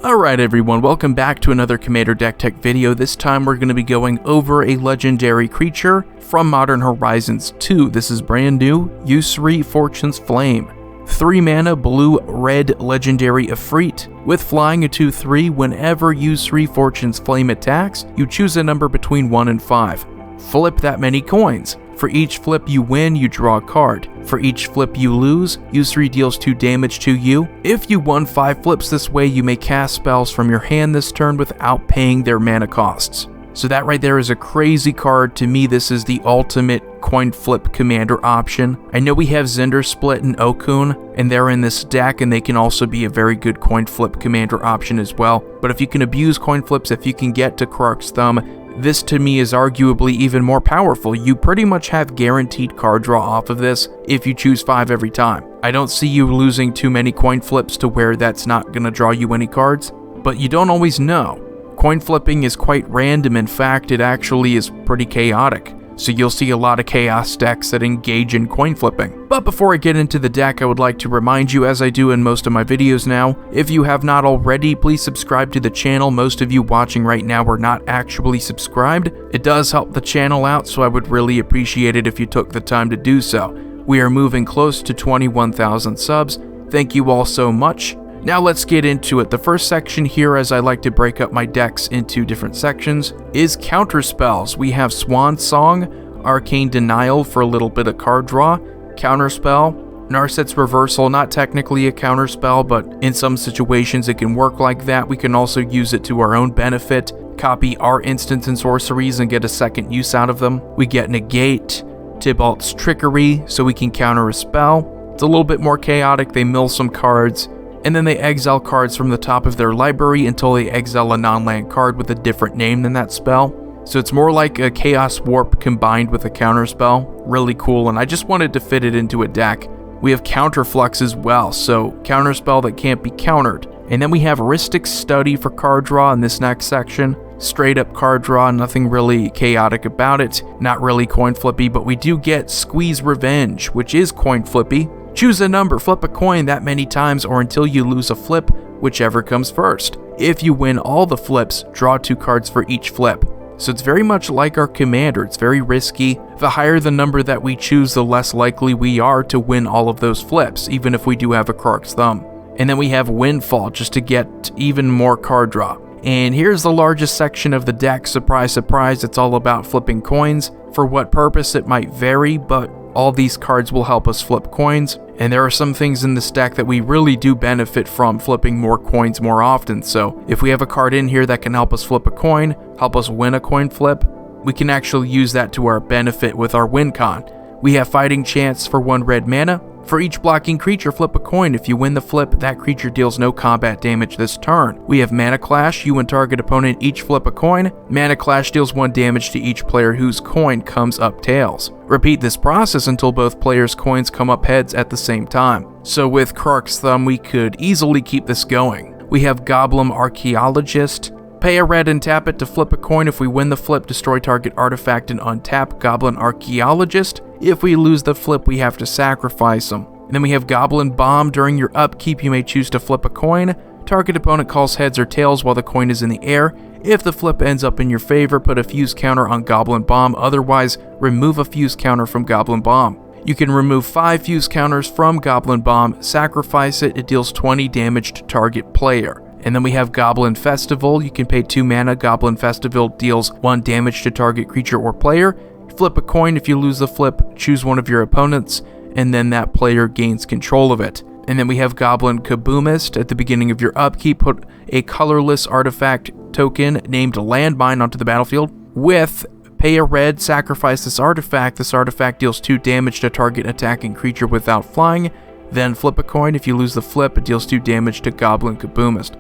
Alright everyone, welcome back to another Commander Deck Tech video. This time we're going to be going over a legendary creature from Modern Horizons 2. This is brand new, Yusri, Fortune's Flame. 3 mana, blue-red legendary Ifrit. With flying a 2/3, whenever Yusri, Fortune's Flame attacks, you choose a number between 1 and 5. Flip that many coins. For each flip you win, you draw a card. For each flip you lose, Yusri deals 2 damage to you. If you won 5 flips this way, you may cast spells from your hand this turn without paying their mana costs. So that right there is a crazy card. To me, this is the ultimate coin flip commander option. I know we have Zender Split and Okun, and they're in this deck, and they can also be a very good coin flip commander option as well. But if you can abuse coin flips, if you can get to Krark's Thumb, this to me is arguably even more powerful. You pretty much have guaranteed card draw off of this if you choose 5 every time. I don't see you losing too many coin flips to where that's not going to draw you any cards, but you don't always know. Coin flipping is quite random. In fact, it actually is pretty chaotic. So you'll see a lot of chaos decks that engage in coin flipping. But before I get into the deck, I would like to remind you, as I do in most of my videos now, if you have not already, please subscribe to the channel. Most of you watching right now are not actually subscribed. It does help the channel out, so I would really appreciate it if you took the time to do so. We are moving close to 21,000 subs. Thank you all so much. Now let's get into it. The first section here, as I like to break up my decks into different sections, is counter spells. We have Swan Song, Arcane Denial for a little bit of card draw, counter spell, Narset's Reversal, not technically a counter spell, but in some situations it can work like that. We can also use it to our own benefit, copy our instants and sorceries and get a second use out of them. We get Negate, Tybalt's Trickery, so we can counter a spell. It's a little bit more chaotic. They mill some cards, and then they exile cards from the top of their library until they exile a non-land card with a different name than that spell. So it's more like a Chaos Warp combined with a counterspell. Really cool, and I just wanted to fit it into a deck. We have Counterflux as well, so counterspell that can't be countered. And then we have Rhystic Study for card draw in this next section. Straight up card draw, nothing really chaotic about it. Not really coin flippy, but we do get Squeeze Revenge, which is coin flippy. Choose a number, flip a coin that many times or until you lose a flip, whichever comes first. If you win all the flips, draw 2 cards for each flip. So it's very much like our commander. It's very risky. The higher the number that we choose, the less likely we are to win all of those flips, even if we do have a Krark's Thumb. And then we have Windfall just to get even more card draw. And here's the largest section of the deck. Surprise, surprise, it's all about flipping coins. For what purpose, it might vary, but all these cards will help us flip coins, and there are some things in this deck that we really do benefit from flipping more coins more often. So if we have a card in here that can help us flip a coin, help us win a coin flip, we can actually use that to our benefit with our win con. We have Fighting Chance for 1 red mana. For each blocking creature, flip a coin. If you win the flip, that creature deals no combat damage this turn. We have Mana Clash. You and target opponent each flip a coin. Mana Clash deals 1 damage to each player whose coin comes up tails. Repeat this process until both players' coins come up heads at the same time. So with Krark's Thumb, we could easily keep this going. We have Goblin Archaeologist. Pay a red and tap it to flip a coin. If we win the flip, destroy target artifact and untap Goblin Archaeologist. If we lose the flip, we have to sacrifice them. And then we have Goblin Bomb. During your upkeep, you may choose to flip a coin. Target opponent calls heads or tails while the coin is in the air. If the flip ends up in your favor, put a fuse counter on Goblin Bomb. Otherwise, remove a fuse counter from Goblin Bomb. You can remove 5 fuse counters from Goblin Bomb, sacrifice it, it deals 20 damage to target player. And then we have Goblin Festival. You can pay 2 mana. Goblin Festival deals 1 damage to target creature or player. Flip a coin. If you lose the flip, choose one of your opponents, and then that player gains control of it. And then we have Goblin Kaboomist. At the beginning of your upkeep, put a colorless artifact token named Landmine onto the battlefield. With pay a red, sacrifice this artifact. This artifact deals 2 damage to target attacking creature without flying. Then flip a coin. If you lose the flip, it deals 2 damage to Goblin Kaboomist.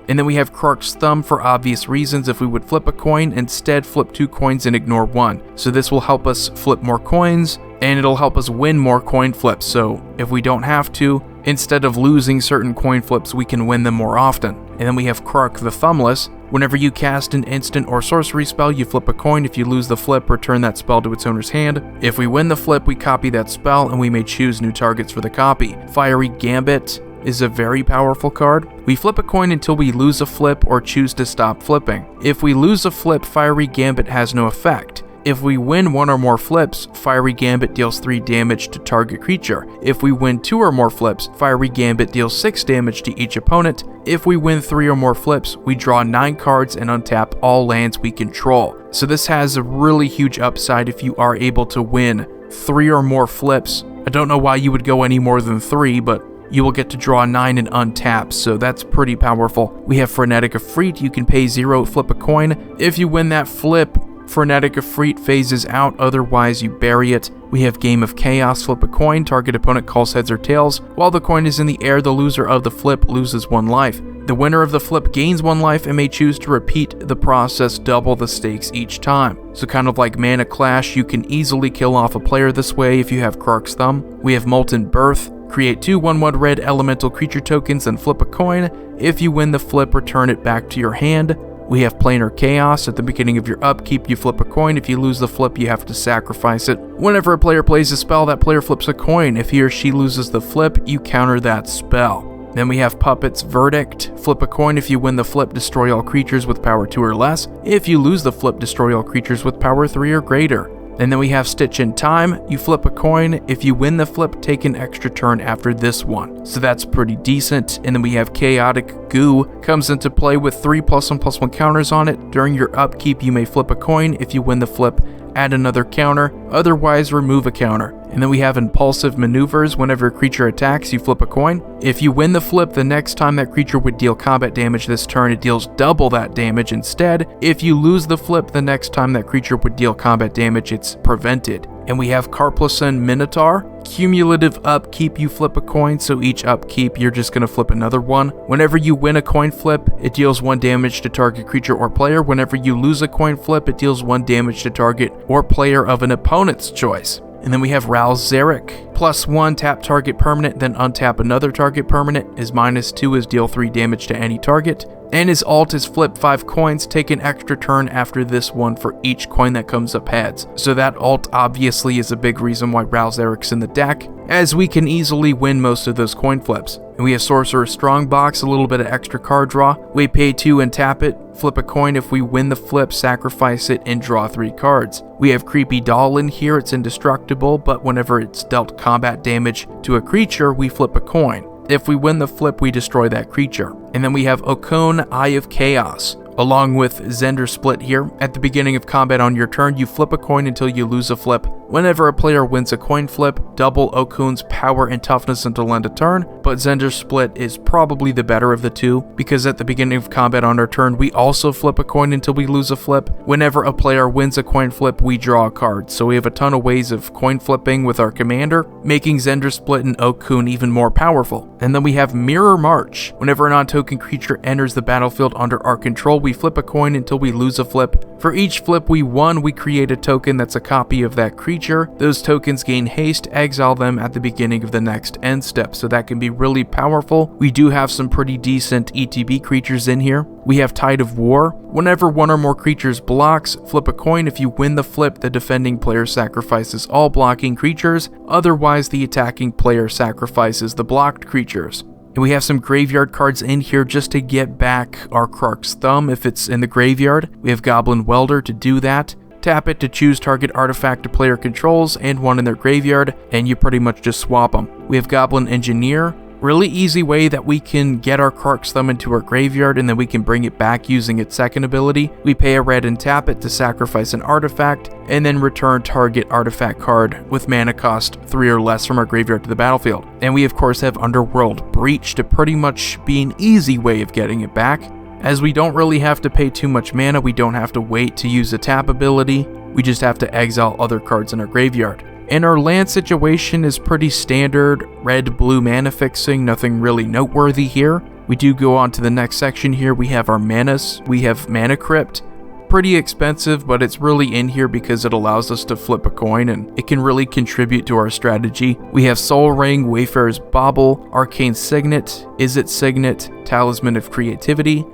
And then we have Krark's Thumb for obvious reasons. If we would flip a coin, instead flip 2 coins and ignore 1. So this will help us flip more coins, and it'll help us win more coin flips. So if we don't have to, instead of losing certain coin flips, we can win them more often. And then we have Krark the Thumbless. Whenever you cast an instant or sorcery spell, you flip a coin. If you lose the flip, return that spell to its owner's hand. If we win the flip, we copy that spell, and we may choose new targets for the copy. Fiery Gambit. is a very powerful card. We flip a coin until we lose a flip or choose to stop flipping. If we lose a flip, Fiery Gambit has no effect. If we win 1 or more flips, Fiery Gambit deals 3 damage to target creature. If we win 2 or more flips, Fiery Gambit deals 6 damage to each opponent. If we win 3 or more flips, we draw 9 cards and untap all lands we control. So this has a really huge upside if you are able to win 3 or more flips. I don't know why you would go any more than 3, but you will get to draw 9 and untap, so that's pretty powerful. We have Frenetic Efreet. You can pay 0, flip a coin. If you win that flip, Frenetic Efreet phases out, otherwise you bury it. We have Game of Chaos, flip a coin, target opponent calls heads or tails. While the coin is in the air, the loser of the flip loses 1 life. The winner of the flip gains 1 life and may choose to repeat the process, double the stakes each time. So kind of like Mana Clash, you can easily kill off a player this way if you have Krark's Thumb. We have Molten Birth. Create 2 1/1 red elemental creature tokens and flip a coin. If you win the flip, return it back to your hand. We have Planar Chaos. At the beginning of your upkeep, you flip a coin. If you lose the flip, you have to sacrifice it. Whenever a player plays a spell, that player flips a coin. If he or she loses the flip, you counter that spell. Then we have Puppet's Verdict. Flip a coin. If you win the flip, destroy all creatures with power 2 or less. If you lose the flip, destroy all creatures with power 3 or greater. And then we have Stitch in Time. You flip a coin. If you win the flip, take an extra turn after this one. So that's pretty decent. And then we have Chaotic Goo. Comes into play with 3 +1/+1 counters on it. During your upkeep, you may flip a coin. If you win the flip, add another counter. Otherwise, remove a counter. And then we have Impulsive Maneuvers. Whenever a creature attacks, you flip a coin. If you win the flip, the next time that creature would deal combat damage this turn, it deals double that damage instead. If you lose the flip, the next time that creature would deal combat damage, it's prevented. And we have Karplison Minotaur. Cumulative upkeep, you flip a coin, so each upkeep you're just going to flip another one. Whenever you win a coin flip, it deals 1 damage to target creature or player. Whenever you lose a coin flip, it deals 1 damage to target or player of an opponent's choice. And then we have Rouse Zarek. +1, tap target permanent, then untap another target permanent. His -2 is deal 3 damage to any target. And his alt is flip 5 coins, take an extra turn after this one for each coin that comes up heads. So that alt obviously is a big reason why Rouse Zarek's in the deck, as we can easily win most of those coin flips. And we have Sorcerer's Strongbox, a little bit of extra card draw. We pay 2 and tap it, flip a coin. If we win the flip, sacrifice it and draw 3 cards. We have Creepy Doll in here. It's indestructible, but whenever it's dealt combat damage to a creature, we flip a coin. If we win the flip, we destroy that creature. And then we have Okon, Eye of Chaos, along with Zender Split here. At the beginning of combat on your turn, you flip a coin until you lose a flip. Whenever a player wins a coin flip, double Okon's power and toughness until end of turn, but Zender Split is probably the better of the two, because at the beginning of combat on our turn, we also flip a coin until we lose a flip. Whenever a player wins a coin flip, we draw a card, so we have a ton of ways of coin flipping with our commander, making Zender Split and Okon even more powerful. And then we have Mirror March. Whenever a non-token creature enters the battlefield under our control, we flip a coin until we lose a flip. For each flip we won, we create a token that's a copy of that creature. Those tokens gain haste, exile them at the beginning of the next end step, so that can be really powerful. We do have some pretty decent ETB creatures in here. We have Tide of War. Whenever 1 or more creatures blocks, flip a coin. If you win the flip, the defending player sacrifices all blocking creatures. Otherwise, the attacking player sacrifices the blocked creatures. And we have some graveyard cards in here just to get back our Krark's Thumb if it's in the graveyard. We have Goblin Welder to do that. Tap it to choose target artifact a player controls and one in their graveyard, and you pretty much just swap them. We have Goblin Engineer. Really easy way that we can get our Krark's Thumb into our graveyard and then we can bring it back using its second ability. We pay a red and tap it to sacrifice an artifact, and then return target artifact card with mana cost 3 or less from our graveyard to the battlefield. And we of course have Underworld Breach to pretty much be an easy way of getting it back. As we don't really have to pay too much mana, we don't have to wait to use a tap ability, we just have to exile other cards in our graveyard. And our land situation is pretty standard, red-blue mana fixing, nothing really noteworthy here. We do go on to the next section here. We have our manas. We have Mana Crypt. Pretty expensive, but it's really in here because it allows us to flip a coin and it can really contribute to our strategy. We have Soul Ring, Wayfarer's Bauble, Arcane Signet, Izzet Signet, Talisman of Creativity,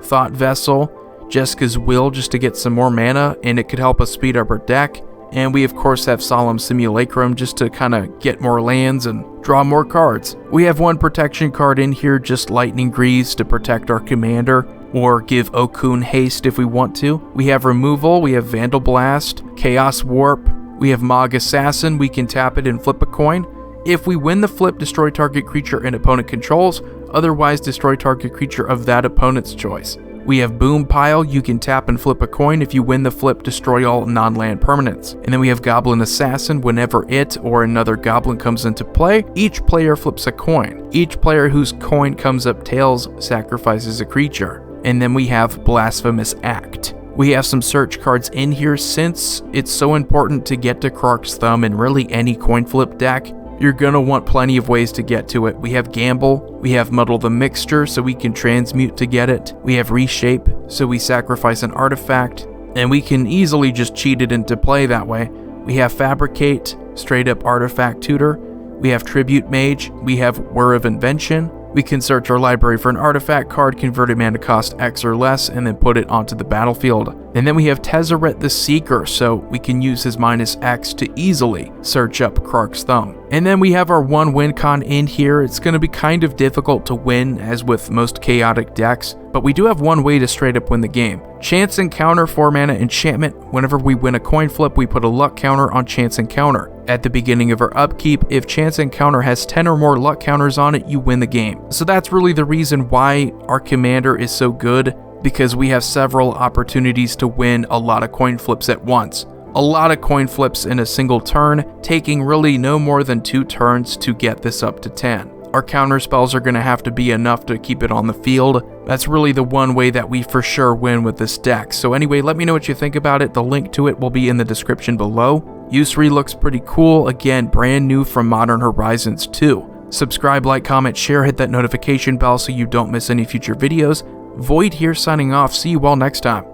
Thought Vessel, Jessica's Will just to get some more mana, and it could help us speed up our deck. And we of course have Solemn Simulacrum just to kind of get more lands and Draw more cards. We have one protection card in here, just Lightning Greaves to protect our commander, or give Okun haste if we want to. We have removal, we have Vandal Blast, Chaos Warp, we have Mog Assassin, we can tap it and flip a coin. If we win the flip, destroy target creature an opponent controls, otherwise destroy target creature of that opponent's choice. We have Boom Pile, you can tap and flip a coin. If you win the flip, destroy all non-land permanents. And then we have Goblin Assassin, whenever it or another goblin comes into play, each player flips a coin. Each player whose coin comes up tails sacrifices a creature. And then we have Blasphemous Act. We have some search cards in here since it's so important to get to Krark's Thumb in really any coin flip deck. You're gonna want plenty of ways to get to it. We have Gamble, we have Muddle the Mixture so we can transmute to get it, we have Reshape so we sacrifice an artifact, and we can easily just cheat it into play that way. We have Fabricate, straight up artifact tutor, we have Tribute Mage, we have Whir of Invention, we can search our library for an artifact card, convert a mana cost X or less, and then put it onto the battlefield. And then we have Tezzeret the Seeker, so we can use his -X to easily search up Krark's Thumb. And then we have our one win con in here. It's going to be kind of difficult to win, as with most chaotic decks, but we do have one way to straight up win the game. Chance Encounter 4-mana enchantment. Whenever we win a coin flip, we put a luck counter on Chance Encounter. At the beginning of our upkeep, if Chance Encounter has 10 or more luck counters on it, you win the game. So that's really the reason why our commander is so good, because we have several opportunities to win a lot of coin flips at once. A lot of coin flips in a single turn, taking really no more than 2 turns to get this up to 10. Our counter spells are going to have to be enough to keep it on the field. That's really the one way that we for sure win with this deck. So anyway, let me know what you think about it. The link to it will be in the description below. Yusri looks pretty cool. Again, brand new from Modern Horizons 2. Subscribe, like, comment, share, hit that notification bell so you don't miss any future videos. Void here signing off. See you all next time.